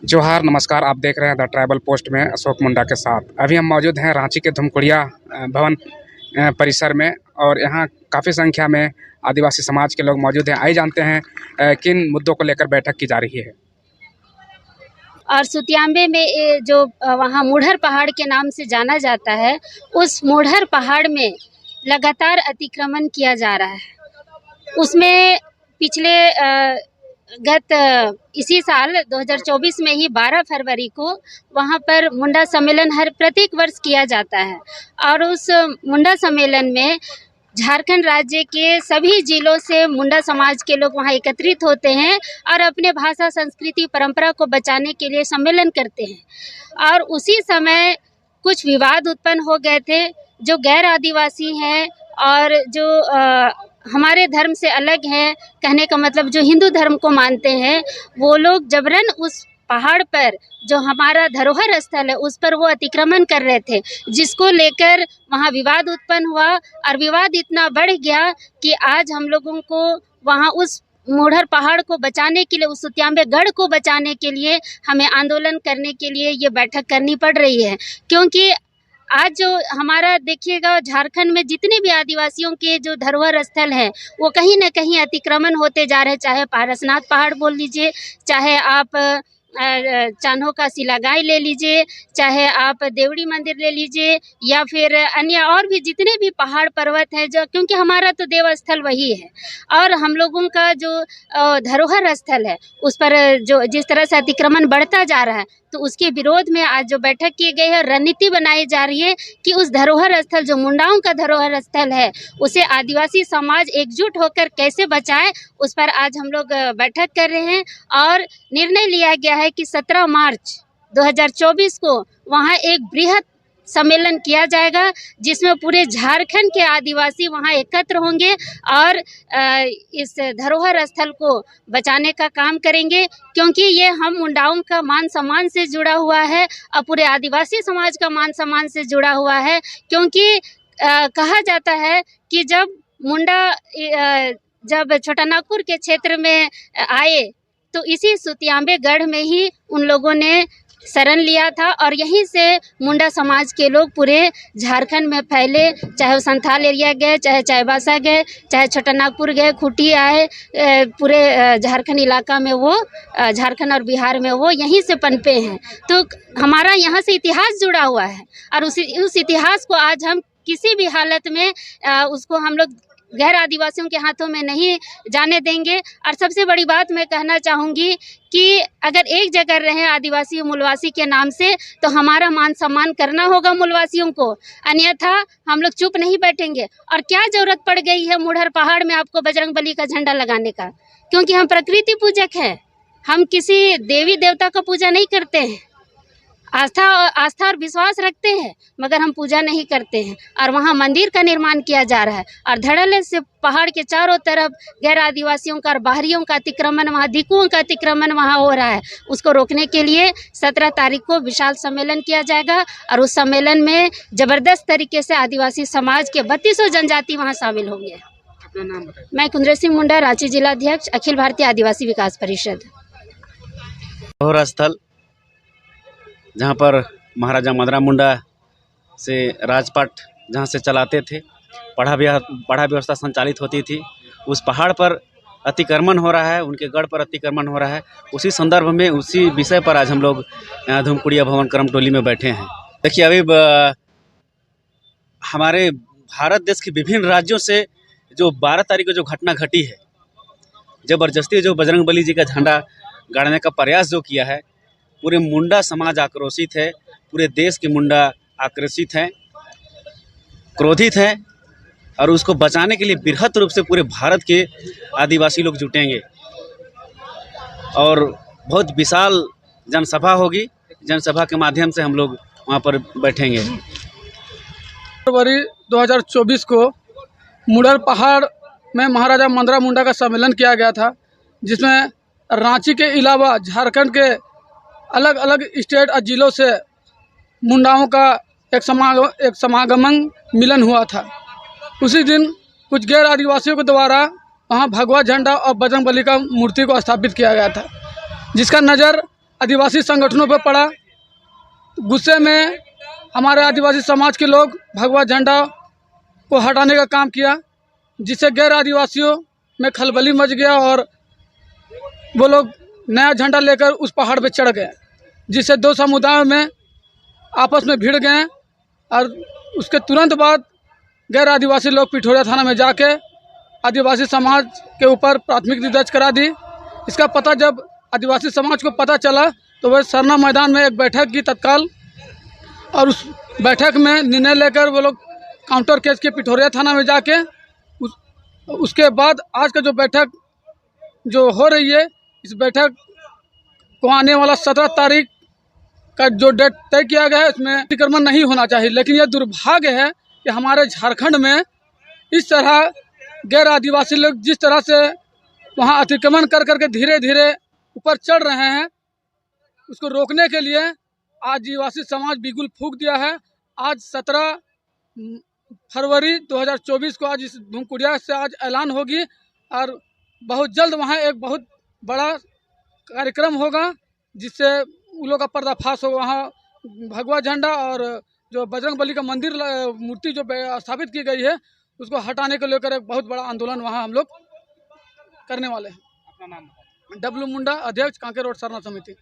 जोहार नमस्कार। आप देख रहे हैं द ट्राइबल पोस्ट में अशोक मुंडा के साथ। अभी हम मौजूद हैं रांची के धुमकुड़िया भवन परिसर में और यहाँ काफ़ी संख्या में आदिवासी समाज के लोग मौजूद हैं। आइए जानते हैं किन मुद्दों को लेकर बैठक की जा रही है। और सुतियांबे में जो वहाँ मुढ़र पहाड़ के नाम से जाना जाता है, उस मुढ़र पहाड़ में लगातार अतिक्रमण किया जा रहा है। उसमें पिछले इसी साल 2024 में ही 12 फरवरी को वहाँ पर मुंडा सम्मेलन हर प्रत्येक वर्ष किया जाता है और उस मुंडा सम्मेलन में झारखंड राज्य के सभी जिलों से मुंडा समाज के लोग वहाँ एकत्रित होते हैं और अपने भाषा, संस्कृति, परंपरा को बचाने के लिए सम्मेलन करते हैं। और उसी समय कुछ विवाद उत्पन्न हो गए थे। जो गैर आदिवासी हैं और जो हमारे धर्म से अलग हैं, कहने का मतलब जो हिंदू धर्म को मानते हैं, वो लोग जबरन उस पहाड़ पर जो हमारा धरोहर स्थल है उस पर वो अतिक्रमण कर रहे थे, जिसको लेकर वहाँ विवाद उत्पन्न हुआ और विवाद इतना बढ़ गया कि आज हम लोगों को वहाँ उस मुढ़र पहाड़ को बचाने के लिए, उस सुतियांबे गढ़ को बचाने के लिए हमें आंदोलन करने के लिए ये बैठक करनी पड़ रही है। क्योंकि आज जो हमारा देखिएगा, झारखंड में जितने भी आदिवासियों के जो धरोहर स्थल हैं वो कहीं ना कहीं अतिक्रमण होते जा रहे हैं। चाहे पारसनाथ पहाड़ बोल लीजिए, चाहे आप चान्हो का सिलागाई ले लीजिए, चाहे आप देवड़ी मंदिर ले लीजिए, या फिर अन्य और भी जितने भी पहाड़ पर्वत हैं, जो क्योंकि हमारा तो देव स्थल वही है और हम लोगों का जो धरोहर स्थल है उस पर जो जिस तरह से अतिक्रमण बढ़ता जा रहा है, तो उसके विरोध में आज जो बैठक की गई है, रणनीति बनाई जा रही है कि उस धरोहर स्थल जो मुंडाओं का धरोहर स्थल है उसे आदिवासी समाज एकजुट होकर कैसे बचाए, उस पर आज हम लोग बैठक कर रहे हैं। और निर्णय लिया गया है कि 17 मार्च 2024 को वहाँ एक बृहद सम्मेलन किया जाएगा, जिसमें पूरे झारखंड के आदिवासी वहाँ एकत्र होंगे और इस धरोहर स्थल को बचाने का काम करेंगे। क्योंकि ये हम मुंडाओं का मान सम्मान से जुड़ा हुआ है और पूरे आदिवासी समाज का मान सम्मान से जुड़ा हुआ है। क्योंकि कहा जाता है कि जब मुंडा जब छोटानागपुर के क्षेत्र में आए तो इसी सुतियांबे गढ़ में ही उन लोगों ने शरण लिया था और यहीं से मुंडा समाज के लोग पूरे झारखंड में फैले, चाहे वो संथाल एरिया गए, चाहे चाईबासा गए, चाहे छोटानागपुर गए, खूंटी आए, पूरे झारखंड इलाका में वो झारखंड और बिहार में वो यहीं से पनपे हैं। तो हमारा यहाँ से इतिहास जुड़ा हुआ है और उस इतिहास को आज हम किसी भी हालत में उसको हम लोग गैर आदिवासियों के हाथों में नहीं जाने देंगे। और सबसे बड़ी बात मैं कहना चाहूँगी कि अगर एक जगह रहें आदिवासी मूलवासी के नाम से, तो हमारा मान सम्मान करना होगा मूलवासियों को, अन्यथा हम लोग चुप नहीं बैठेंगे। और क्या ज़रूरत पड़ गई है मुढ़र पहाड़ में आपको बजरंगबली का झंडा लगाने का? क्योंकि हम प्रकृति पूजक हैं, हम किसी देवी देवता का पूजा नहीं करते हैं। आस्था और विश्वास रखते हैं, मगर हम पूजा नहीं करते हैं। और वहाँ मंदिर का निर्माण किया जा रहा है और धड़ल्ले से पहाड़ के चारों तरफ गैर आदिवासियों का और बाहरियों का अतिक्रमण, वहाँ धिक्कुओं का अतिक्रमण वहाँ हो रहा है। उसको रोकने के लिए 17 तारीख को विशाल सम्मेलन किया जाएगा और उस सम्मेलन में ज़बरदस्त तरीके से आदिवासी समाज के 3200 जनजाति वहाँ शामिल होंगे। अपना नाम बताइए। मैं कुंद्रा सिंह मुंडा, रांची जिलाध्यक्ष, अखिल भारतीय आदिवासी विकास परिषद। धरोहर स्थल जहाँ पर महाराजा मदरा मुंडा से राजपाट जहाँ से चलाते थे, पढ़ा व्यवस्था संचालित होती थी, उस पहाड़ पर अतिक्रमण हो रहा है, उनके गढ़ पर अतिक्रमण हो रहा है। उसी संदर्भ में, उसी विषय पर आज हम लोग यहाँ धुमकुड़िया भवन करमटोली में बैठे हैं। देखिए, अभी हमारे भारत देश के विभिन्न राज्यों से जो 12 तारीख को जो घटना घटी है, ज़बरदस्ती जो बजरंगबली जी का झंडा गाड़ने का प्रयास जो किया है, पूरे मुंडा समाज आक्रोशित है, पूरे देश के मुंडा आक्रोशित हैं, क्रोधित हैं और उसको बचाने के लिए बृहद रूप से पूरे भारत के आदिवासी लोग जुटेंगे और बहुत विशाल जनसभा होगी। जनसभा के माध्यम से हम लोग वहाँ पर बैठेंगे। फरवरी 2024 को मुढ़र पहाड़ में महाराजा मदरा मुंडा का सम्मेलन किया गया था, जिसमें रांची के अलावा झारखंड के अलग अलग स्टेट और जिलों से मुंडाओं का एक समागमन मिलन हुआ था। उसी दिन कुछ गैर आदिवासियों के द्वारा वहां भगवा झंडा और बजरंगबली का मूर्ति को स्थापित किया गया था, जिसका नज़र आदिवासी संगठनों पर पड़ा। गुस्से में हमारे आदिवासी समाज के लोग भगवा झंडा को हटाने का काम किया, जिससे गैर आदिवासियों में खलबली मच गया और वो लोग नया झंडा लेकर उस पहाड़ पे चढ़ गए, जिससे दो समुदायों में आपस में भिड़ गए। और उसके तुरंत बाद गैर आदिवासी लोग पिठोरिया थाना में जाके आदिवासी समाज के ऊपर प्राथमिकी दर्ज करा दी। इसका पता जब आदिवासी समाज को पता चला तो वह सरना मैदान में एक बैठक की तत्काल, और उस बैठक में निर्णय लेकर वो लोग काउंटर केस के पिठोरिया थाना में जाके उसके बाद आज का जो बैठक जो हो रही है, इस बैठक को आने वाला 17 तारीख का जो डेट तय किया गया है, इसमें अतिक्रमण नहीं होना चाहिए। लेकिन यह दुर्भाग्य है कि हमारे झारखंड में इस तरह गैर आदिवासी लोग जिस तरह से वहाँ अतिक्रमण कर करके धीरे धीरे ऊपर चढ़ रहे हैं, उसको रोकने के लिए आदिवासी समाज बिगुल फूंक दिया है। आज 17 फरवरी 2024 को आज इस धूमकुड़िया से आज ऐलान होगी और बहुत जल्द वहाँ एक बहुत बड़ा कार्यक्रम होगा, जिससे उन लोग का पर्दाफाश होगा। वहाँ भगवा झंडा और जो बजरंग बली का मंदिर मूर्ति जो स्थापित की गई है, उसको हटाने को लेकर एक बहुत बड़ा आंदोलन वहाँ हम लोग करने वाले हैं। अपना नाम डब्लू मुंडा, अध्यक्ष, कांके रोड सरना समिति।